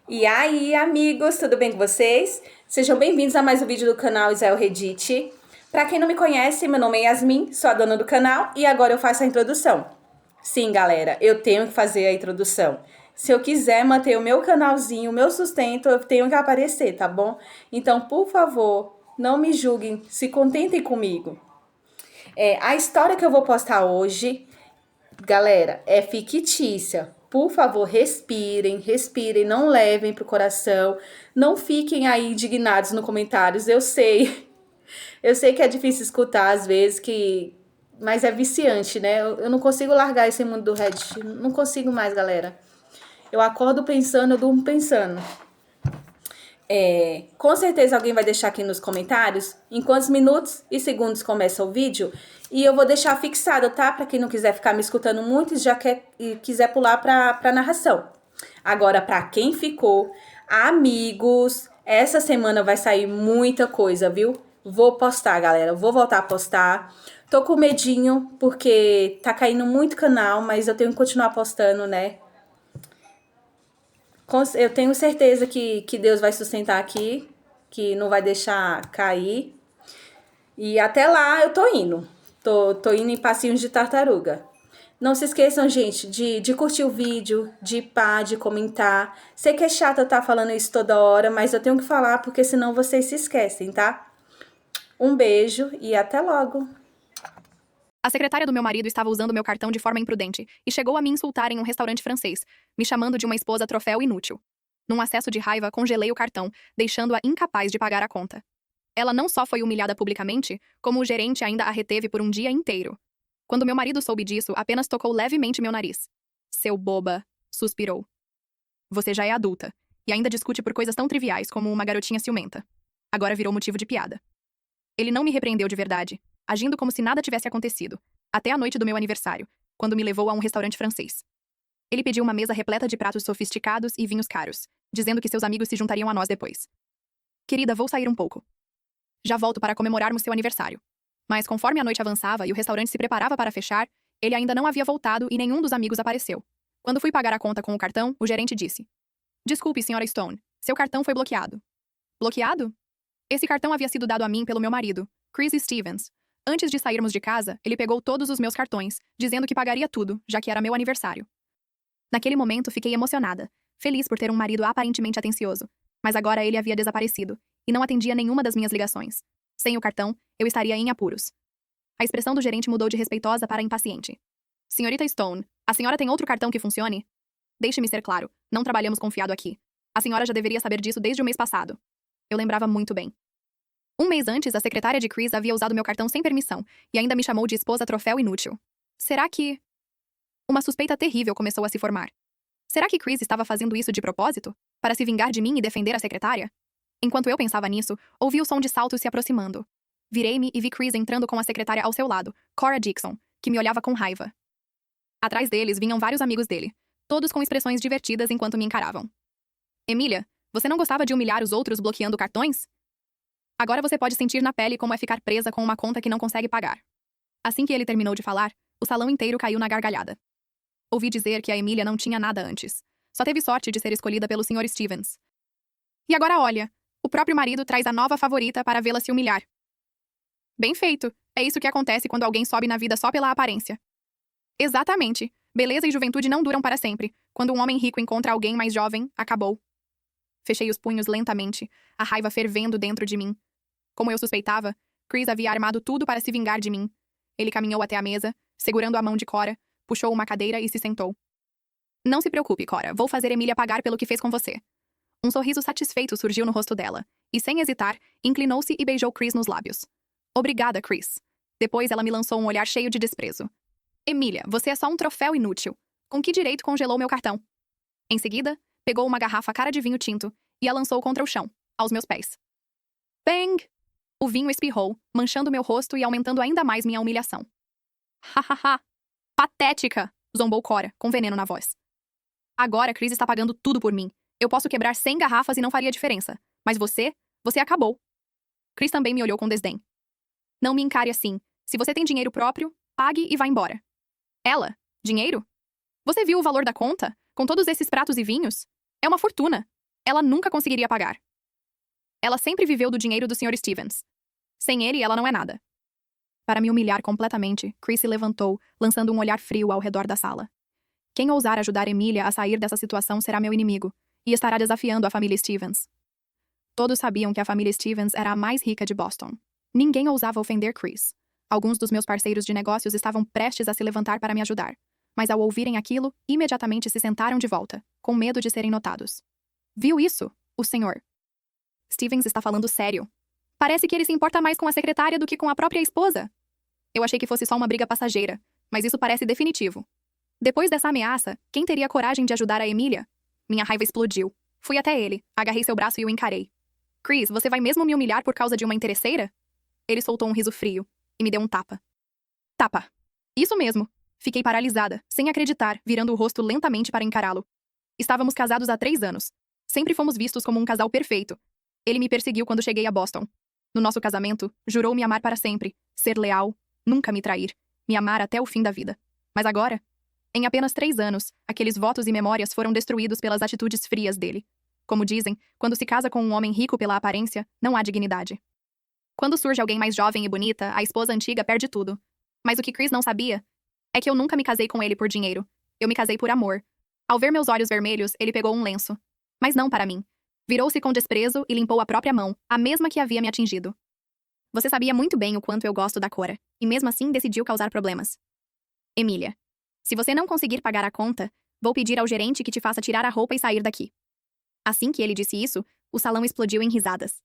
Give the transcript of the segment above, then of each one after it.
E aí, amigos, tudo bem com vocês? Sejam bem-vindos a mais um vídeo do canal Israel Reddit. Pra quem não me conhece, meu nome é Yasmin, sou a dona do canal e agora eu faço a introdução. Sim, galera, eu tenho que fazer a introdução. Se eu quiser manter o meu canalzinho, o meu sustento, eu tenho que aparecer, tá bom? Então, por favor, não me julguem, se contentem comigo. A história que eu vou postar hoje, galera, é fictícia. Por favor, respirem, respirem, não levem pro coração. Não fiquem aí indignados nos comentários. Eu sei, eu sei que é difícil escutar às vezes, mas é viciante, né? Eu não consigo largar esse mundo do Reddit. Não consigo mais, galera. Eu acordo pensando, eu durmo pensando. Com certeza alguém vai deixar aqui nos comentários em quantos minutos e segundos começa o vídeo. E eu vou deixar fixado, tá? Para quem não quiser ficar me escutando muito e quiser pular para narração. Agora, para quem ficou, amigos, essa semana vai sair muita coisa, viu? Vou postar, galera. Vou voltar a postar. Tô com medinho porque tá caindo muito canal, mas eu tenho que continuar postando, né? Eu tenho certeza que Deus vai sustentar aqui, que não vai deixar cair. E até lá eu tô indo. Tô indo em passinhos de tartaruga. Não se esqueçam, gente, de curtir o vídeo, de pá, de comentar. Sei que é chato eu estar falando isso toda hora, mas eu tenho que falar porque senão vocês se esquecem, tá? Um beijo e até logo! A secretária do meu marido estava usando meu cartão de forma imprudente e chegou a me insultar em um restaurante francês, me chamando de uma esposa troféu inútil. Num acesso de raiva, congelei o cartão, deixando-a incapaz de pagar a conta. Ela não só foi humilhada publicamente, como o gerente ainda a reteve por um dia inteiro. Quando meu marido soube disso, apenas tocou levemente meu nariz. Seu boba, suspirou. Você já é adulta, e ainda discute por coisas tão triviais como uma garotinha ciumenta. Agora virou motivo de piada. Ele não me repreendeu de verdade, agindo como se nada tivesse acontecido, até a noite do meu aniversário, quando me levou a um restaurante francês. Ele pediu uma mesa repleta de pratos sofisticados e vinhos caros, dizendo que seus amigos se juntariam a nós depois. Querida, vou sair um pouco. Já volto para comemorarmos seu aniversário. Mas conforme a noite avançava e o restaurante se preparava para fechar, ele ainda não havia voltado e nenhum dos amigos apareceu. Quando fui pagar a conta com o cartão, o gerente disse: Desculpe, senhora Stone, seu cartão foi bloqueado. Bloqueado? Esse cartão havia sido dado a mim pelo meu marido, Chris Stevens. Antes de sairmos de casa, ele pegou todos os meus cartões, dizendo que pagaria tudo, já que era meu aniversário. Naquele momento, fiquei emocionada, feliz por ter um marido aparentemente atencioso. Mas agora ele havia desaparecido, e não atendia nenhuma das minhas ligações. Sem o cartão, eu estaria em apuros. A expressão do gerente mudou de respeitosa para impaciente. Senhorita Stone, a senhora tem outro cartão que funcione? Deixe-me ser claro, não trabalhamos confiado aqui. A senhora já deveria saber disso desde o mês passado. Eu lembrava muito bem. Um mês antes, a secretária de Chris havia usado meu cartão sem permissão e ainda me chamou de esposa troféu inútil. Será que... Uma suspeita terrível começou a se formar. Será que Chris estava fazendo isso de propósito? Para se vingar de mim e defender a secretária? Enquanto eu pensava nisso, ouvi o som de saltos se aproximando. Virei-me e vi Chris entrando com a secretária ao seu lado, Cora Dixon, que me olhava com raiva. Atrás deles vinham vários amigos dele, todos com expressões divertidas enquanto me encaravam. Emília, você não gostava de humilhar os outros bloqueando cartões? Agora você pode sentir na pele como é ficar presa com uma conta que não consegue pagar. Assim que ele terminou de falar, o salão inteiro caiu na gargalhada. Ouvi dizer que a Emília não tinha nada antes. Só teve sorte de ser escolhida pelo Sr. Stevens. E agora olha, o próprio marido traz a nova favorita para vê-la se humilhar. Bem feito. É isso que acontece quando alguém sobe na vida só pela aparência. Exatamente. Beleza e juventude não duram para sempre. Quando um homem rico encontra alguém mais jovem, acabou. Fechei os punhos lentamente, a raiva fervendo dentro de mim. Como eu suspeitava, Chris havia armado tudo para se vingar de mim. Ele caminhou até a mesa, segurando a mão de Cora, puxou uma cadeira e se sentou. Não se preocupe, Cora, vou fazer Emília pagar pelo que fez com você. Um sorriso satisfeito surgiu no rosto dela, e sem hesitar, inclinou-se e beijou Chris nos lábios. Obrigada, Chris. Depois ela me lançou um olhar cheio de desprezo. Emília, você é só um troféu inútil. Com que direito congelou meu cartão? Em seguida, pegou uma garrafa cara de vinho tinto e a lançou contra o chão, aos meus pés. Bang! O vinho espirrou, manchando meu rosto e aumentando ainda mais minha humilhação. Hahaha! Patética! Zombou Cora, com veneno na voz. Agora Chris está pagando tudo por mim. Eu posso quebrar 100 garrafas e não faria diferença. Mas você acabou. Chris também me olhou com desdém. Não me encare assim. Se você tem dinheiro próprio, pague e vá embora. Ela? Dinheiro? Você viu o valor da conta? Com todos esses pratos e vinhos? É uma fortuna. Ela nunca conseguiria pagar. Ela sempre viveu do dinheiro do Sr. Stevens. Sem ele, ela não é nada. Para me humilhar completamente, Chris se levantou, lançando um olhar frio ao redor da sala. Quem ousar ajudar Emília a sair dessa situação será meu inimigo, e estará desafiando a família Stevens. Todos sabiam que a família Stevens era a mais rica de Boston. Ninguém ousava ofender Chris. Alguns dos meus parceiros de negócios estavam prestes a se levantar para me ajudar, mas ao ouvirem aquilo, imediatamente se sentaram de volta, com medo de serem notados. Viu isso, o senhor? Stevens está falando sério. Parece que ele se importa mais com a secretária do que com a própria esposa. Eu achei que fosse só uma briga passageira, mas isso parece definitivo. Depois dessa ameaça, quem teria coragem de ajudar a Emília? Minha raiva explodiu. Fui até ele, agarrei seu braço e o encarei. Chris, você vai mesmo me humilhar por causa de uma interesseira? Ele soltou um riso frio e me deu um tapa. Tapa. Isso mesmo. Fiquei paralisada, sem acreditar, virando o rosto lentamente para encará-lo. Estávamos casados há 3 anos. Sempre fomos vistos como um casal perfeito. Ele me perseguiu quando cheguei a Boston. No nosso casamento, jurou me amar para sempre, ser leal, nunca me trair, me amar até o fim da vida. Mas agora, em apenas 3 anos, aqueles votos e memórias foram destruídos pelas atitudes frias dele. Como dizem, quando se casa com um homem rico pela aparência, não há dignidade. Quando surge alguém mais jovem e bonita, a esposa antiga perde tudo. Mas o que Chris não sabia é que eu nunca me casei com ele por dinheiro. Eu me casei por amor. Ao ver meus olhos vermelhos, ele pegou um lenço. Mas não para mim. Virou-se com desprezo e limpou a própria mão, a mesma que havia me atingido. Você sabia muito bem o quanto eu gosto da Cora, e mesmo assim decidiu causar problemas. Emília, se você não conseguir pagar a conta, vou pedir ao gerente que te faça tirar a roupa e sair daqui. Assim que ele disse isso, o salão explodiu em risadas.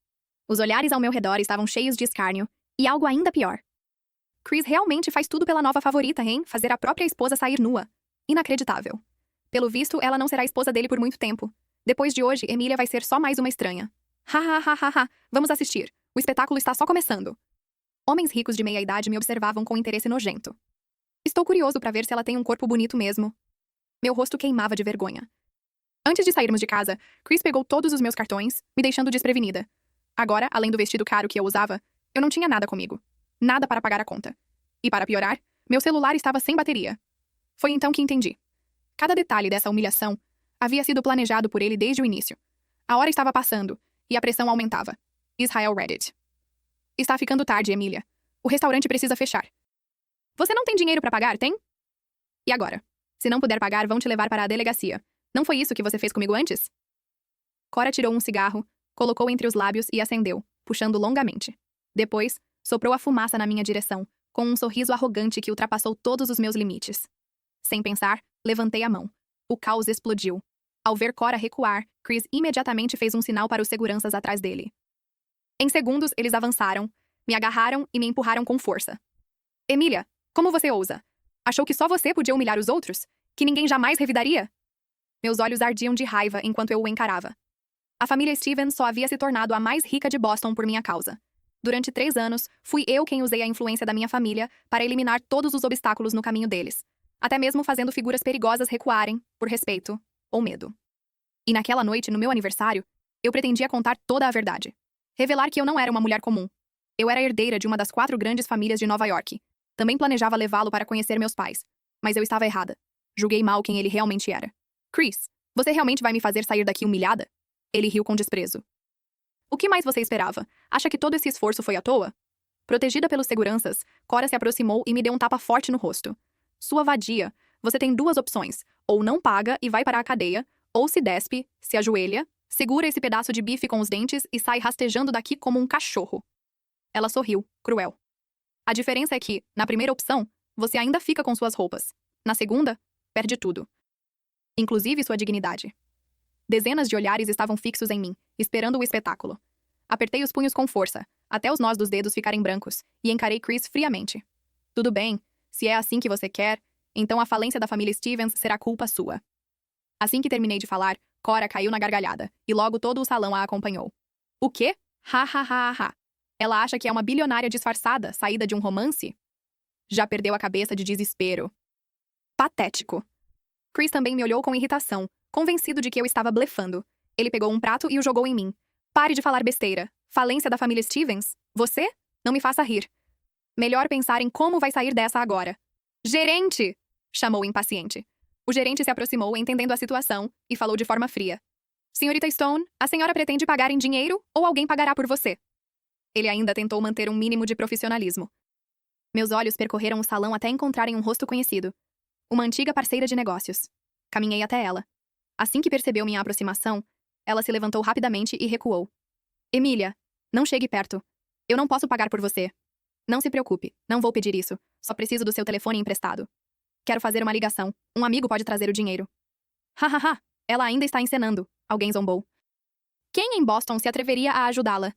Os olhares ao meu redor estavam cheios de escárnio, e algo ainda pior. Chris realmente faz tudo pela nova favorita, hein? Fazer a própria esposa sair nua. Inacreditável. Pelo visto, ela não será esposa dele por muito tempo. Depois de hoje, Emília vai ser só mais uma estranha. Ha ha ha ha ha. Vamos assistir. O espetáculo está só começando. Homens ricos de meia-idade me observavam com interesse nojento. Estou curioso para ver se ela tem um corpo bonito mesmo. Meu rosto queimava de vergonha. Antes de sairmos de casa, Chris pegou todos os meus cartões, me deixando desprevenida. Agora, além do vestido caro que eu usava, eu não tinha nada comigo. Nada para pagar a conta. E para piorar, meu celular estava sem bateria. Foi então que entendi. Cada detalhe dessa humilhação havia sido planejado por ele desde o início. A hora estava passando, e a pressão aumentava. Israel Reddit. Está ficando tarde, Emília. O restaurante precisa fechar. Você não tem dinheiro para pagar, tem? E agora? Se não puder pagar, vão te levar para a delegacia. Não foi isso que você fez comigo antes? Cora tirou um cigarro, colocou entre os lábios e acendeu, puxando longamente. Depois, soprou a fumaça na minha direção, com um sorriso arrogante que ultrapassou todos os meus limites. Sem pensar, levantei a mão. O caos explodiu. Ao ver Cora recuar, Chris imediatamente fez um sinal para os seguranças atrás dele. Em segundos, eles avançaram, me agarraram e me empurraram com força. Emília, como você ousa? Achou que só você podia humilhar os outros? Que ninguém jamais revidaria? Meus olhos ardiam de raiva enquanto eu o encarava. A família Stevens só havia se tornado a mais rica de Boston por minha causa. Durante 3 anos, fui eu quem usei a influência da minha família para eliminar todos os obstáculos no caminho deles, até mesmo fazendo figuras perigosas recuarem, por respeito ou medo. E naquela noite, no meu aniversário, eu pretendia contar toda a verdade. Revelar que eu não era uma mulher comum. Eu era herdeira de uma das 4 grandes famílias de Nova York. Também planejava levá-lo para conhecer meus pais. Mas eu estava errada. Julguei mal quem ele realmente era. Chris, você realmente vai me fazer sair daqui humilhada? Ele riu com desprezo. O que mais você esperava? Acha que todo esse esforço foi à toa? Protegida pelos seguranças, Cora se aproximou e me deu um tapa forte no rosto. Sua vadia. Você tem 2 opções. Ou não paga e vai para a cadeia, ou se despe, se ajoelha, segura esse pedaço de bife com os dentes e sai rastejando daqui como um cachorro. Ela sorriu, cruel. A diferença é que, na primeira opção, você ainda fica com suas roupas. Na segunda, perde tudo. Inclusive sua dignidade. Dezenas de olhares estavam fixos em mim, esperando o espetáculo. Apertei os punhos com força, até os nós dos dedos ficarem brancos, e encarei Chris friamente. Tudo bem, se é assim que você quer, então a falência da família Stevens será culpa sua. Assim que terminei de falar, Cora caiu na gargalhada, e logo todo o salão a acompanhou. O quê? Ha ha ha ha. Ela acha que é uma bilionária disfarçada, saída de um romance? Já perdeu a cabeça de desespero. Patético. Chris também me olhou com irritação, convencido de que eu estava blefando. Ele pegou um prato e o jogou em mim. Pare de falar besteira. Falência da família Stevens? Você? Não me faça rir. Melhor pensar em como vai sair dessa agora. Gerente! Chamou impaciente. O gerente se aproximou, entendendo a situação, e falou de forma fria. Senhorita Stone, a senhora pretende pagar em dinheiro ou alguém pagará por você? Ele ainda tentou manter um mínimo de profissionalismo. Meus olhos percorreram o salão até encontrarem um rosto conhecido. Uma antiga parceira de negócios. Caminhei até ela. Assim que percebeu minha aproximação, ela se levantou rapidamente e recuou. Emília, não chegue perto. Eu não posso pagar por você. Não se preocupe, não vou pedir isso. Só preciso do seu telefone emprestado. Quero fazer uma ligação. Um amigo pode trazer o dinheiro. Hahaha, ela ainda está encenando. Alguém zombou. Quem em Boston se atreveria a ajudá-la?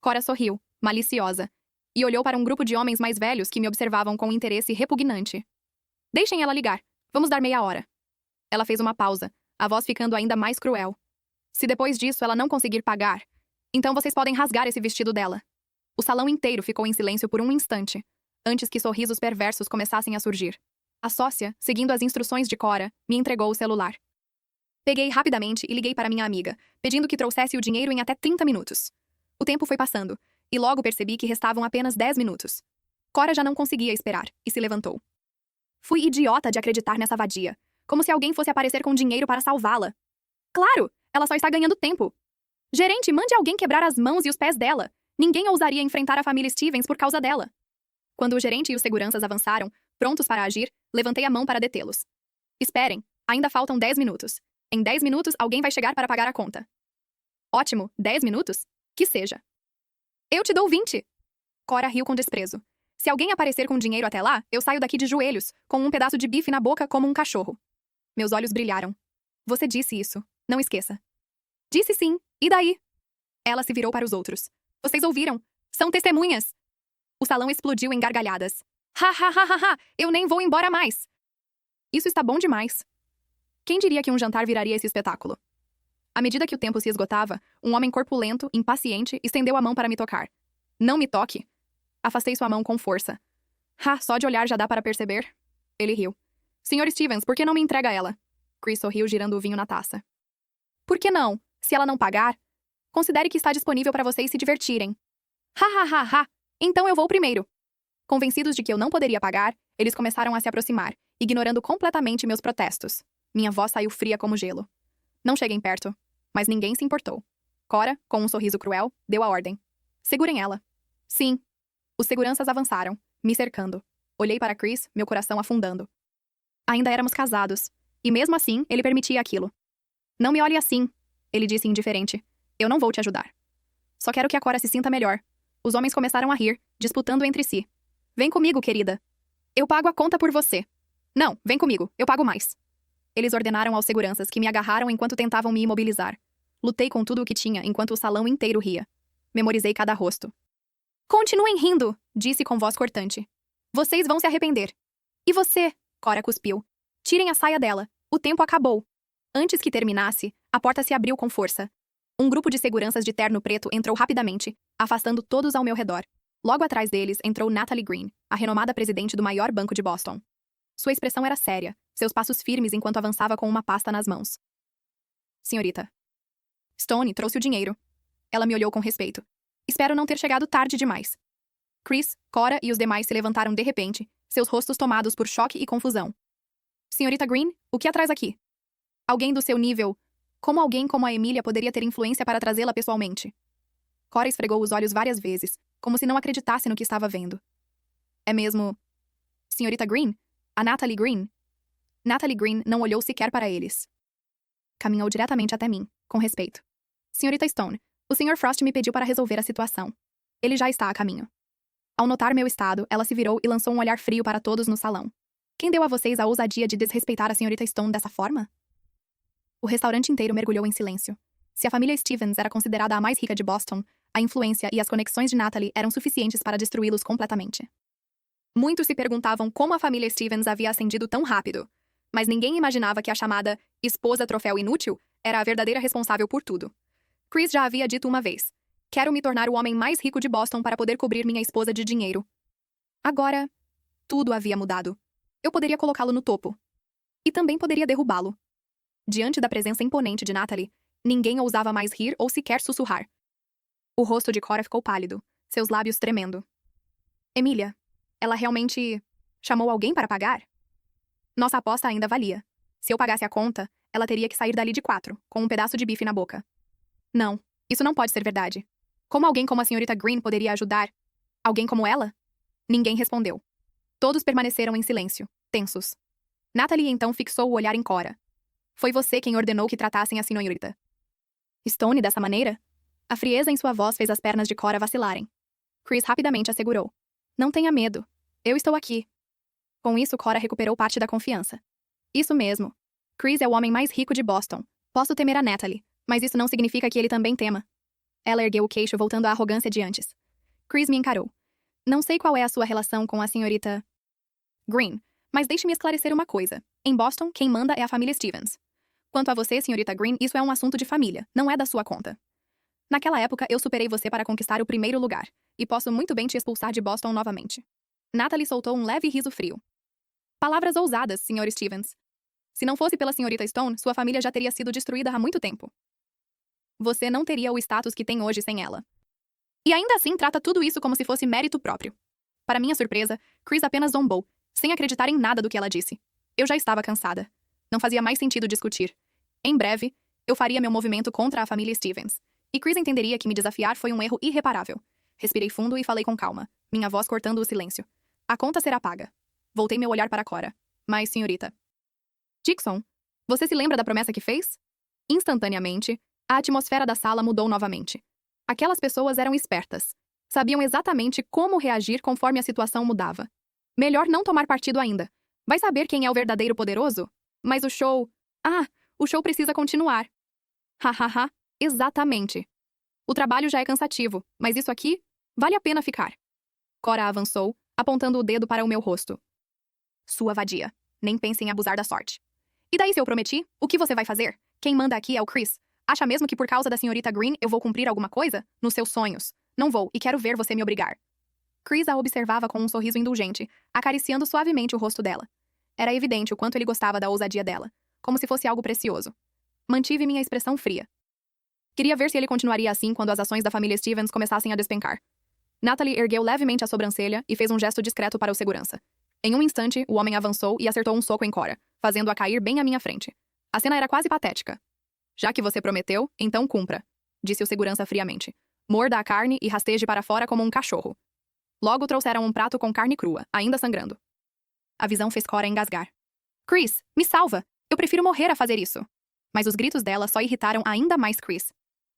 Cora sorriu, maliciosa, e olhou para um grupo de homens mais velhos que me observavam com um interesse repugnante. Deixem ela ligar. Vamos dar meia hora. Ela fez uma pausa, a voz ficando ainda mais cruel. Se depois disso ela não conseguir pagar, então vocês podem rasgar esse vestido dela. O salão inteiro ficou em silêncio por um instante, antes que sorrisos perversos começassem a surgir. A sócia, seguindo as instruções de Cora, me entregou o celular. Peguei rapidamente e liguei para minha amiga, pedindo que trouxesse o dinheiro em até 30 minutos. O tempo foi passando, e logo percebi que restavam apenas 10 minutos. Cora já não conseguia esperar, e se levantou. Fui idiota de acreditar nessa vadia, como se alguém fosse aparecer com dinheiro para salvá-la. Claro, ela só está ganhando tempo. Gerente, mande alguém quebrar as mãos e os pés dela. Ninguém ousaria enfrentar a família Stevens por causa dela. Quando o gerente e os seguranças avançaram, prontos para agir, levantei a mão para detê-los. Esperem, ainda faltam 10 minutos. Em 10 minutos, alguém vai chegar para pagar a conta. Ótimo, 10 minutos? Que seja. Eu te dou 20. Cora riu com desprezo. Se alguém aparecer com dinheiro até lá, eu saio daqui de joelhos, com um pedaço de bife na boca como um cachorro. Meus olhos brilharam. Você disse isso. Não esqueça. Disse sim. E daí? Ela se virou para os outros. Vocês ouviram? São testemunhas. O salão explodiu em gargalhadas. Ha ha ha ha ha! Eu nem vou embora mais. Isso está bom demais. Quem diria que um jantar viraria esse espetáculo? À medida que o tempo se esgotava, um homem corpulento, impaciente, estendeu a mão para me tocar. Não me toque. Afastei sua mão com força. Só de olhar já dá para perceber. Ele riu. Senhor Stevens, por que não me entrega ela? Chris sorriu girando o vinho na taça. Por que não? Se ela não pagar, considere que está disponível para vocês se divertirem. Ha ha ha ha! Então eu vou primeiro. Convencidos de que eu não poderia pagar, eles começaram a se aproximar, ignorando completamente meus protestos. Minha voz saiu fria como gelo. Não cheguem perto, mas ninguém se importou. Cora, com um sorriso cruel, deu a ordem. Segurem ela. Sim. Os seguranças avançaram, me cercando. Olhei para Chris, meu coração afundando. Ainda éramos casados, e mesmo assim, ele permitia aquilo. Não me olhe assim, ele disse indiferente. Eu não vou te ajudar. Só quero que a Cora se sinta melhor. Os homens começaram a rir, disputando entre si. Vem comigo, querida. Eu pago a conta por você. Não, vem comigo, eu pago mais. Eles ordenaram aos seguranças que me agarraram enquanto tentavam me imobilizar. Lutei com tudo o que tinha enquanto o salão inteiro ria. Memorizei cada rosto. Continuem rindo, disse com voz cortante. Vocês vão se arrepender. E você? Cora cuspiu. Tirem a saia dela. O tempo acabou. Antes que terminasse, a porta se abriu com força. Um grupo de seguranças de terno preto entrou rapidamente, afastando todos ao meu redor. Logo atrás deles entrou Natalie Green, a renomada presidente do maior banco de Boston. Sua expressão era séria, seus passos firmes enquanto avançava com uma pasta nas mãos. Senhorita. Stone trouxe o dinheiro. Ela me olhou com respeito. Espero não ter chegado tarde demais. Chris, Cora e os demais se levantaram de repente, seus rostos tomados por choque e confusão. Senhorita Green, o que a traz aqui? Alguém do seu nível. Como alguém como a Emília poderia ter influência para trazê-la pessoalmente? Cora esfregou os olhos várias vezes, como se não acreditasse no que estava vendo. É mesmo... Senhorita Green? A Natalie Green? Natalie Green não olhou sequer para eles. Caminhou diretamente até mim, com respeito. Senhorita Stone, o Sr. Frost me pediu para resolver a situação. Ele já está a caminho. Ao notar meu estado, ela se virou e lançou um olhar frio para todos no salão. Quem deu a vocês a ousadia de desrespeitar a Senhorita Stone dessa forma? O restaurante inteiro mergulhou em silêncio. Se a família Stevens era considerada a mais rica de Boston, a influência e as conexões de Natalie eram suficientes para destruí-los completamente. Muitos se perguntavam como a família Stevens havia ascendido tão rápido, mas ninguém imaginava que a chamada esposa troféu inútil era a verdadeira responsável por tudo. Chris já havia dito uma vez: quero me tornar o homem mais rico de Boston para poder cobrir minha esposa de dinheiro. Agora, tudo havia mudado. Eu poderia colocá-lo no topo. E também poderia derrubá-lo. Diante da presença imponente de Natalie, ninguém ousava mais rir ou sequer sussurrar. O rosto de Cora ficou pálido, seus lábios tremendo. Emília, ela realmente chamou alguém para pagar? Nossa aposta ainda valia. Se eu pagasse a conta, ela teria que sair dali de 4, com um pedaço de bife na boca. Não, isso não pode ser verdade. Como alguém como a senhorita Green poderia ajudar? Alguém como ela? Ninguém respondeu. Todos permaneceram em silêncio, tensos. Natalie então fixou o olhar em Cora. Foi você quem ordenou que tratassem a senhorita Stone dessa maneira? A frieza em sua voz fez as pernas de Cora vacilarem. Chris rapidamente assegurou. Não tenha medo. Eu estou aqui. Com isso, Cora recuperou parte da confiança. Isso mesmo. Chris é o homem mais rico de Boston. Posso temer a Natalie, mas isso não significa que ele também tema. Ela ergueu o queixo, voltando à arrogância de antes. Chris me encarou. Não sei qual é a sua relação com a senhorita Green, mas deixe-me esclarecer uma coisa. Em Boston, quem manda é a família Stevens. Quanto a você, senhorita Green, isso é um assunto de família, não é da sua conta. Naquela época, eu superei você para conquistar o primeiro lugar, e posso muito bem te expulsar de Boston novamente. Natalie soltou um leve riso frio. Palavras ousadas, Sr. Stevens. Se não fosse pela senhorita Stone, sua família já teria sido destruída há muito tempo. Você não teria o status que tem hoje sem ela. E ainda assim trata tudo isso como se fosse mérito próprio. Para minha surpresa, Chris apenas zombou, sem acreditar em nada do que ela disse. Eu já estava cansada. Não fazia mais sentido discutir. Em breve, eu faria meu movimento contra a família Stevens. E Chris entenderia que me desafiar foi um erro irreparável. Respirei fundo e falei com calma, minha voz cortando o silêncio. A conta será paga. Voltei meu olhar para Cora. Mas, senhorita Dixon, você se lembra da promessa que fez? Instantaneamente, a atmosfera da sala mudou novamente. Aquelas pessoas eram espertas. Sabiam exatamente como reagir conforme a situação mudava. Melhor não tomar partido ainda. Vai saber quem é o verdadeiro poderoso? Mas o show... o show precisa continuar. Hahaha, exatamente. O trabalho já é cansativo, mas isso aqui vale a pena ficar. Cora avançou, apontando o dedo para o meu rosto. Sua vadia. Nem pense em abusar da sorte. E daí se eu prometi? O que você vai fazer? Quem manda aqui é o Chris. Acha mesmo que por causa da senhorita Green eu vou cumprir alguma coisa? Nos seus sonhos. Não vou, e quero ver você me obrigar. Chris a observava com um sorriso indulgente, acariciando suavemente o rosto dela. Era evidente o quanto ele gostava da ousadia dela, como se fosse algo precioso. Mantive minha expressão fria. Queria ver se ele continuaria assim quando as ações da família Stevens começassem a despencar. Natalie ergueu levemente a sobrancelha e fez um gesto discreto para o segurança. Em um instante, o homem avançou e acertou um soco em Cora, fazendo-a cair bem à minha frente. A cena era quase patética. Já que você prometeu, então cumpra, disse o segurança friamente. Morda a carne e rasteje para fora como um cachorro. Logo trouxeram um prato com carne crua, ainda sangrando. A visão fez Cora engasgar. Chris, me salva! Eu prefiro morrer a fazer isso. Mas os gritos dela só irritaram ainda mais Chris.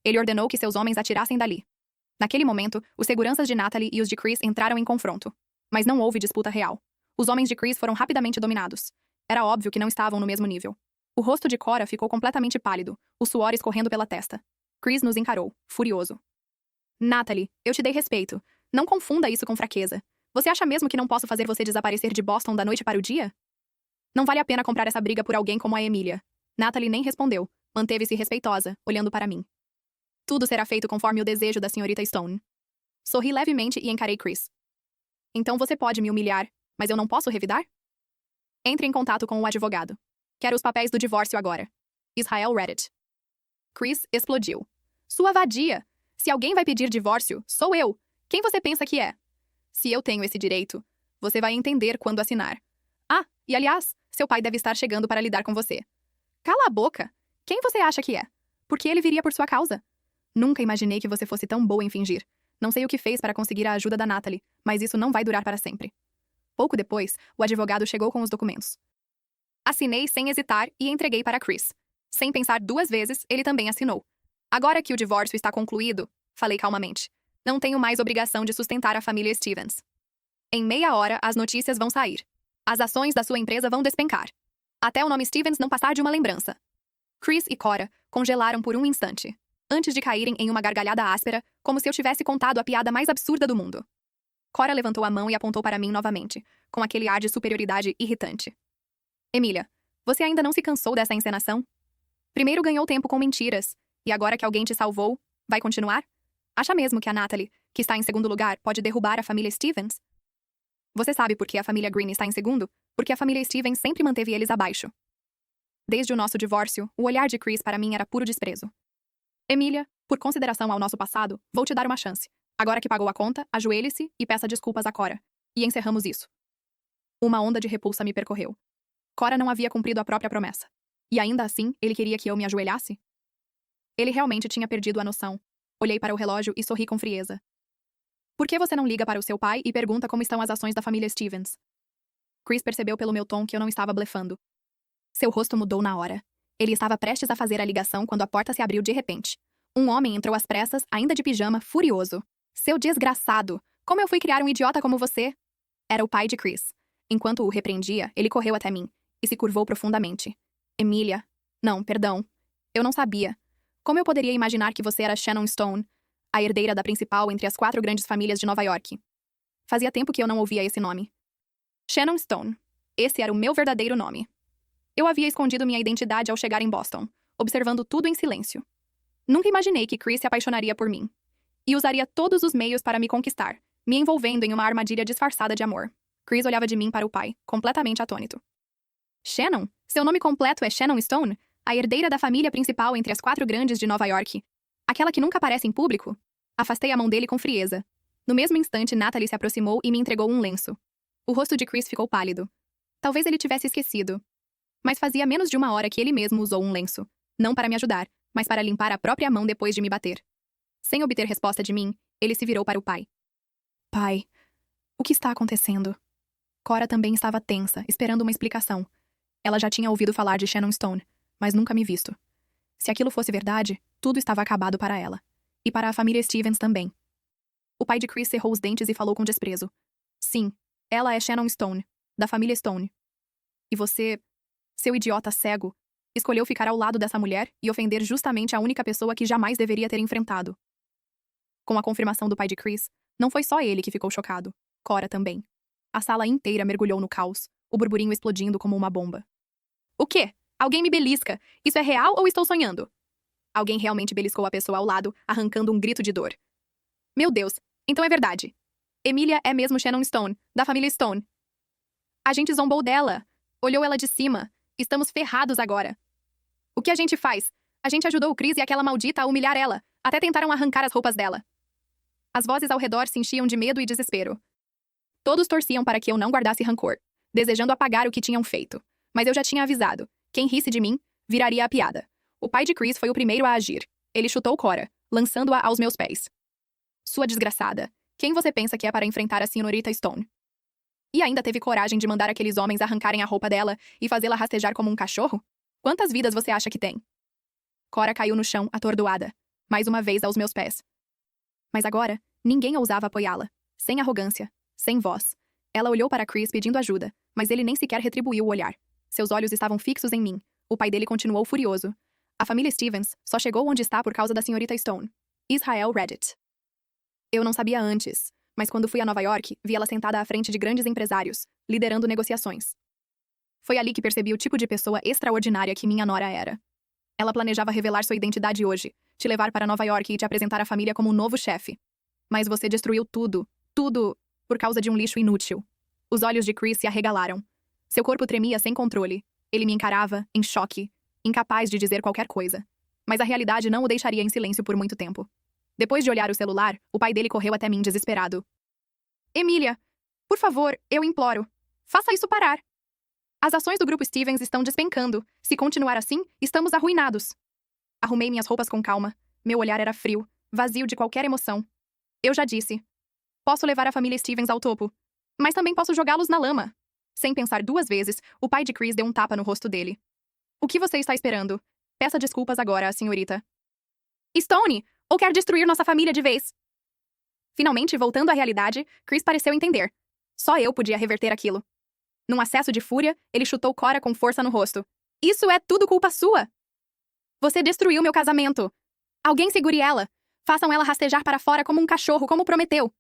Ele ordenou que seus homens atirassem dali. Naquele momento, os seguranças de Natalie e os de Chris entraram em confronto. Mas não houve disputa real. Os homens de Chris foram rapidamente dominados. Era óbvio que não estavam no mesmo nível. O rosto de Cora ficou completamente pálido, o suor escorrendo pela testa. Chris nos encarou, furioso. Natalie, eu te dei respeito. Não confunda isso com fraqueza. Você acha mesmo que não posso fazer você desaparecer de Boston da noite para o dia? Não vale a pena comprar essa briga por alguém como a Emília. Natalie nem respondeu. Manteve-se respeitosa, olhando para mim. Tudo será feito conforme o desejo da senhorita Stone. Sorri levemente e encarei Chris. Então você pode me humilhar, mas eu não posso revidar? Entre em contato com o advogado. Quero os papéis do divórcio agora. Israel Reddit. Chris explodiu. Sua vadia! Se alguém vai pedir divórcio, sou eu! Quem você pensa que é? Se eu tenho esse direito, você vai entender quando assinar. E aliás, seu pai deve estar chegando para lidar com você. Cala a boca! Quem você acha que é? Por que ele viria por sua causa? Nunca imaginei que você fosse tão boa em fingir. Não sei o que fez para conseguir a ajuda da Natalie, mas isso não vai durar para sempre. Pouco depois, o advogado chegou com os documentos. Assinei sem hesitar e entreguei para Chris. Sem pensar 2 vezes, ele também assinou. Agora que o divórcio está concluído, falei calmamente, não tenho mais obrigação de sustentar a família Stevens. Em meia hora, as notícias vão sair. As ações da sua empresa vão despencar. Até o nome Stevens não passar de uma lembrança. Chris e Cora congelaram por um instante, antes de caírem em uma gargalhada áspera, como se eu tivesse contado a piada mais absurda do mundo. Cora levantou a mão e apontou para mim novamente, com aquele ar de superioridade irritante. Emília, você ainda não se cansou dessa encenação? Primeiro ganhou tempo com mentiras, e agora que alguém te salvou, vai continuar? Acha mesmo que a Natalie, que está em segundo lugar, pode derrubar a família Stevens? Você sabe por que a família Green está em segundo? Porque a família Stevens sempre manteve eles abaixo. Desde o nosso divórcio, o olhar de Chris para mim era puro desprezo. Emília, por consideração ao nosso passado, vou te dar uma chance. Agora que pagou a conta, ajoelhe-se e peça desculpas a Cora. E encerramos isso. Uma onda de repulsa me percorreu. Cora não havia cumprido a própria promessa. E ainda assim, ele queria que eu me ajoelhasse? Ele realmente tinha perdido a noção. Olhei para o relógio e sorri com frieza. Por que você não liga para o seu pai e pergunta como estão as ações da família Stevens? Chris percebeu pelo meu tom que eu não estava blefando. Seu rosto mudou na hora. Ele estava prestes a fazer a ligação quando a porta se abriu de repente. Um homem entrou às pressas, ainda de pijama, furioso. Seu desgraçado! Como eu fui criar um idiota como você? Era o pai de Chris. Enquanto o repreendia, ele correu até mim e se curvou profundamente. Emília. Não, perdão. Eu não sabia. Como eu poderia imaginar que você era Shannon Stone, a herdeira da principal entre as 4 grandes famílias de Nova York? Fazia tempo que eu não ouvia esse nome. Shannon Stone. Esse era o meu verdadeiro nome. Eu havia escondido minha identidade ao chegar em Boston, observando tudo em silêncio. Nunca imaginei que Chris se apaixonaria por mim. E usaria todos os meios para me conquistar, me envolvendo em uma armadilha disfarçada de amor. Chris olhava de mim para o pai, completamente atônito. Shannon? Seu nome completo é Shannon Stone? A herdeira da família principal entre as 4 grandes de Nova York? Aquela que nunca aparece em público? Afastei a mão dele com frieza. No mesmo instante, Natalie se aproximou e me entregou um lenço. O rosto de Chris ficou pálido. Talvez ele tivesse esquecido. Mas fazia menos de 1 hora que ele mesmo usou um lenço. Não para me ajudar, mas para limpar a própria mão depois de me bater. Sem obter resposta de mim, ele se virou para o pai. Pai, o que está acontecendo? Cora também estava tensa, esperando uma explicação. Ela já tinha ouvido falar de Shannon Stone, mas nunca me visto. Se aquilo fosse verdade, tudo estava acabado para ela. E para a família Stevens também. O pai de Chris cerrou os dentes e falou com desprezo. Sim, ela é Shannon Stone, da família Stone. E você, seu idiota cego, escolheu ficar ao lado dessa mulher e ofender justamente a única pessoa que jamais deveria ter enfrentado. Com a confirmação do pai de Chris, não foi só ele que ficou chocado. Cora também. A sala inteira mergulhou no caos, o burburinho explodindo como uma bomba. O quê? Alguém me belisca. Isso é real ou estou sonhando? Alguém realmente beliscou a pessoa ao lado, arrancando um grito de dor. Meu Deus, então é verdade. Emília é mesmo Shannon Stone, da família Stone. A gente zombou dela. Olhou ela de cima. Estamos ferrados agora. O que a gente faz? A gente ajudou o Chris e aquela maldita a humilhar ela. Até tentaram arrancar as roupas dela. As vozes ao redor se enchiam de medo e desespero. Todos torciam para que eu não guardasse rancor, desejando apagar o que tinham feito. Mas eu já tinha avisado. Quem risse de mim, viraria a piada. O pai de Chris foi o primeiro a agir. Ele chutou Cora, lançando-a aos meus pés. Sua desgraçada. Quem você pensa que é para enfrentar a senhorita Stone? E ainda teve coragem de mandar aqueles homens arrancarem a roupa dela e fazê-la rastejar como um cachorro? Quantas vidas você acha que tem? Cora caiu no chão, atordoada. Mais uma vez aos meus pés. Mas agora, ninguém ousava apoiá-la. Sem arrogância. Sem voz. Ela olhou para Chris pedindo ajuda, mas ele nem sequer retribuiu o olhar. Seus olhos estavam fixos em mim. O pai dele continuou furioso. A família Stevens só chegou onde está por causa da senhorita Stone. Israel Reddit. Eu não sabia antes, mas quando fui a Nova York, vi ela sentada à frente de grandes empresários, liderando negociações. Foi ali que percebi o tipo de pessoa extraordinária que minha nora era. Ela planejava revelar sua identidade hoje, te levar para Nova York e te apresentar à família como um novo chefe. Mas você destruiu tudo, por causa de um lixo inútil. Os olhos de Chris se arregalaram. Seu corpo tremia sem controle. Ele me encarava, em choque, incapaz de dizer qualquer coisa. Mas a realidade não o deixaria em silêncio por muito tempo. Depois de olhar o celular, o pai dele correu até mim desesperado. Emília, por favor, eu imploro. Faça isso parar. As ações do grupo Stevens estão despencando. Se continuar assim, estamos arruinados. Arrumei minhas roupas com calma. Meu olhar era frio, vazio de qualquer emoção. Eu já disse. Posso levar a família Stevens ao topo, mas também posso jogá-los na lama. Sem pensar 2 vezes, o pai de Chris deu um tapa no rosto dele. O que você está esperando? Peça desculpas agora, senhorita. Stone! Ou quer destruir nossa família de vez? Finalmente, voltando à realidade, Chris pareceu entender. Só eu podia reverter aquilo. Num acesso de fúria, ele chutou Cora com força no rosto. Isso é tudo culpa sua! Você destruiu meu casamento! Alguém segure ela! Façam ela rastejar para fora como um cachorro, como prometeu!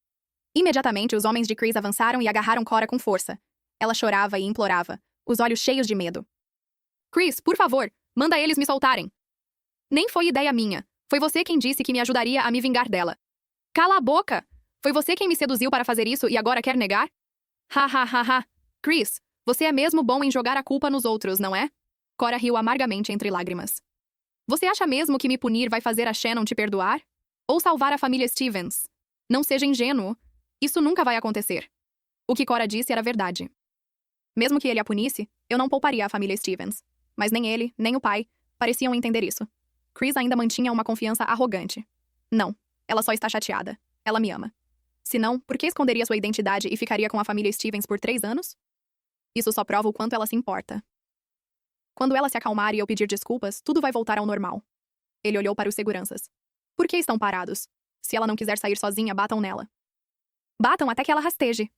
Imediatamente, os homens de Chris avançaram e agarraram Cora com força. Ela chorava e implorava, os olhos cheios de medo. Chris, por favor, manda eles me soltarem. Nem foi ideia minha. Foi você quem disse que me ajudaria a me vingar dela. Cala a boca! Foi você quem me seduziu para fazer isso e agora quer negar? Ha ha ha ha! Chris, você é mesmo bom em jogar a culpa nos outros, não é? Cora riu amargamente entre lágrimas. Você acha mesmo que me punir vai fazer a Shannon te perdoar? Ou salvar a família Stevens? Não seja ingênuo. Isso nunca vai acontecer. O que Cora disse era verdade. Mesmo que ele a punisse, eu não pouparia a família Stevens. Mas nem ele, nem o pai, pareciam entender isso. Chris ainda mantinha uma confiança arrogante. Não, ela só está chateada. Ela me ama. Se não, por que esconderia sua identidade e ficaria com a família Stevens por 3 anos? Isso só prova o quanto ela se importa. Quando ela se acalmar e eu pedir desculpas, tudo vai voltar ao normal. Ele olhou para os seguranças. Por que estão parados? Se ela não quiser sair sozinha, batam nela. Batam até que ela rasteje.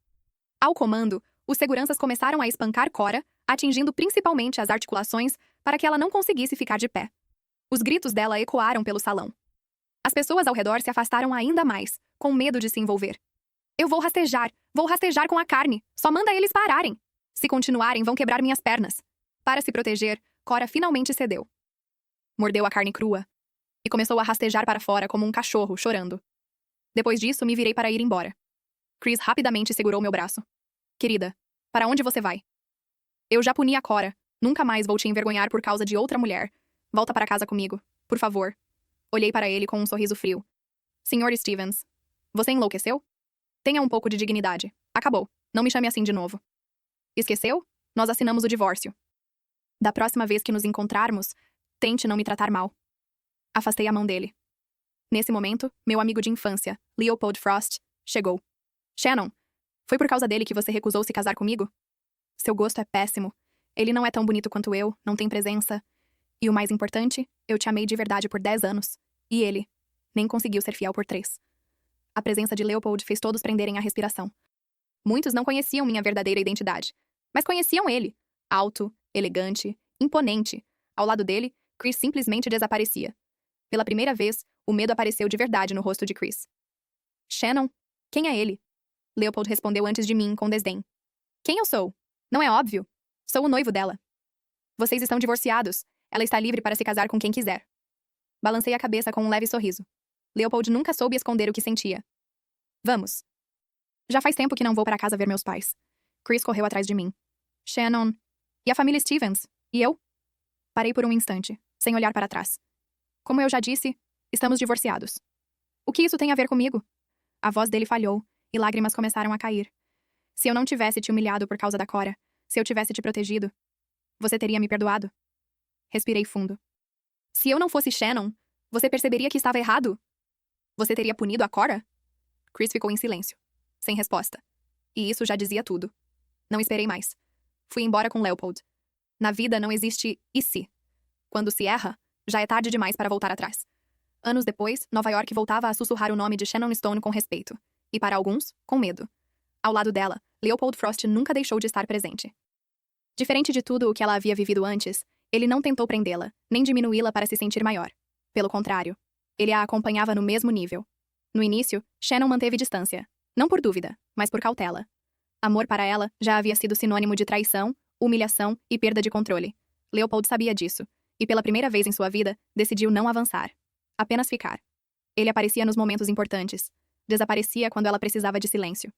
Ao comando, os seguranças começaram a espancar Cora, atingindo principalmente as articulações para que ela não conseguisse ficar de pé. Os gritos dela ecoaram pelo salão. As pessoas ao redor se afastaram ainda mais, com medo de se envolver. Eu vou rastejar com a carne. Só manda eles pararem. Se continuarem, vão quebrar minhas pernas. Para se proteger, Cora finalmente cedeu. Mordeu a carne crua e começou a rastejar para fora como um cachorro, chorando. Depois disso, me virei para ir embora. Chris rapidamente segurou meu braço. Querida, para onde você vai? Eu já puni a Cora. Nunca mais vou te envergonhar por causa de outra mulher. Volta para casa comigo, por favor. Olhei para ele com um sorriso frio. Sr. Stevens, você enlouqueceu? Tenha um pouco de dignidade. Acabou. Não me chame assim de novo. Esqueceu? Nós assinamos o divórcio. Da próxima vez que nos encontrarmos, tente não me tratar mal. Afastei a mão dele. Nesse momento, meu amigo de infância, Leopold Frost, chegou. Shannon, foi por causa dele que você recusou se casar comigo? Seu gosto é péssimo. Ele não é tão bonito quanto eu, não tem presença. E o mais importante, eu te amei de verdade por 10 anos. E ele nem conseguiu ser fiel por 3. A presença de Leopold fez todos prenderem a respiração. Muitos não conheciam minha verdadeira identidade, mas conheciam ele. Alto, elegante, imponente. Ao lado dele, Chris simplesmente desaparecia. Pela primeira vez, o medo apareceu de verdade no rosto de Chris. Shannon, quem é ele? Leopold respondeu antes de mim, com desdém. Quem eu sou? Não é óbvio? Sou o noivo dela. Vocês estão divorciados. Ela está livre para se casar com quem quiser. Balancei a cabeça com um leve sorriso. Leopold nunca soube esconder o que sentia. Vamos. Já faz tempo que não vou para casa ver meus pais. Chris correu atrás de mim. Shannon. E a família Stevens? E eu? Parei por um instante, sem olhar para trás. Como eu já disse, estamos divorciados. O que isso tem a ver comigo? A voz dele falhou, e lágrimas começaram a cair. Se eu não tivesse te humilhado por causa da Cora, se eu tivesse te protegido, você teria me perdoado? Respirei fundo. Se eu não fosse Shannon, você perceberia que estava errado? Você teria punido a Cora? Chris ficou em silêncio, sem resposta. E isso já dizia tudo. Não esperei mais. Fui embora com Leopold. Na vida não existe e se. Quando se erra, já é tarde demais para voltar atrás. Anos depois, Nova York voltava a sussurrar o nome de Shannon Stone com respeito. E para alguns, com medo. Ao lado dela, Leopold Frost nunca deixou de estar presente. Diferente de tudo o que ela havia vivido antes, ele não tentou prendê-la, nem diminuí-la para se sentir maior. Pelo contrário, ele a acompanhava no mesmo nível. No início, Shannon manteve distância. Não por dúvida, mas por cautela. Amor para ela já havia sido sinônimo de traição, humilhação e perda de controle. Leopold sabia disso, e pela primeira vez em sua vida, decidiu não avançar. Apenas ficar. Ele aparecia nos momentos importantes. Desaparecia quando ela precisava de silêncio.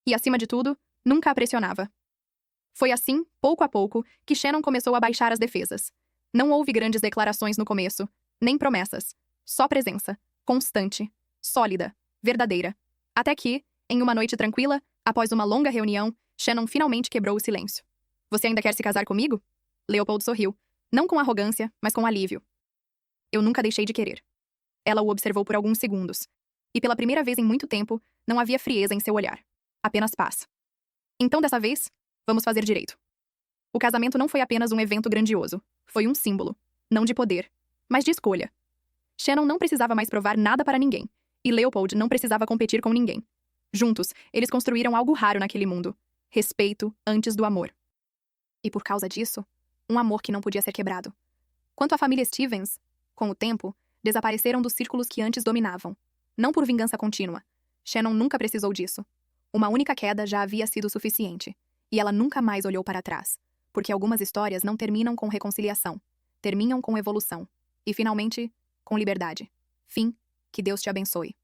E, acima de tudo, nunca a pressionava. Foi assim, pouco a pouco, que Shannon começou a baixar as defesas. Não houve grandes declarações no começo, nem promessas. Só presença, constante, sólida, verdadeira. Até que, em uma noite tranquila, após uma longa reunião, Shannon finalmente quebrou o silêncio. Você ainda quer se casar comigo? Leopold sorriu, não com arrogância, mas com alívio. Eu nunca deixei de querer. Ela o observou por alguns segundos. E pela primeira vez em muito tempo, não havia frieza em seu olhar. Apenas paz. Então, dessa vez, vamos fazer direito. O casamento não foi apenas um evento grandioso. Foi um símbolo. Não de poder, mas de escolha. Shannon não precisava mais provar nada para ninguém. E Leopold não precisava competir com ninguém. Juntos, eles construíram algo raro naquele mundo. Respeito antes do amor. E por causa disso, um amor que não podia ser quebrado. Quanto à família Stevens, com o tempo, desapareceram dos círculos que antes dominavam. Não por vingança contínua. Shannon nunca precisou disso. Uma única queda já havia sido suficiente. E ela nunca mais olhou para trás. Porque algumas histórias não terminam com reconciliação. Terminam com evolução. E, finalmente, com liberdade. Fim, que Deus te abençoe.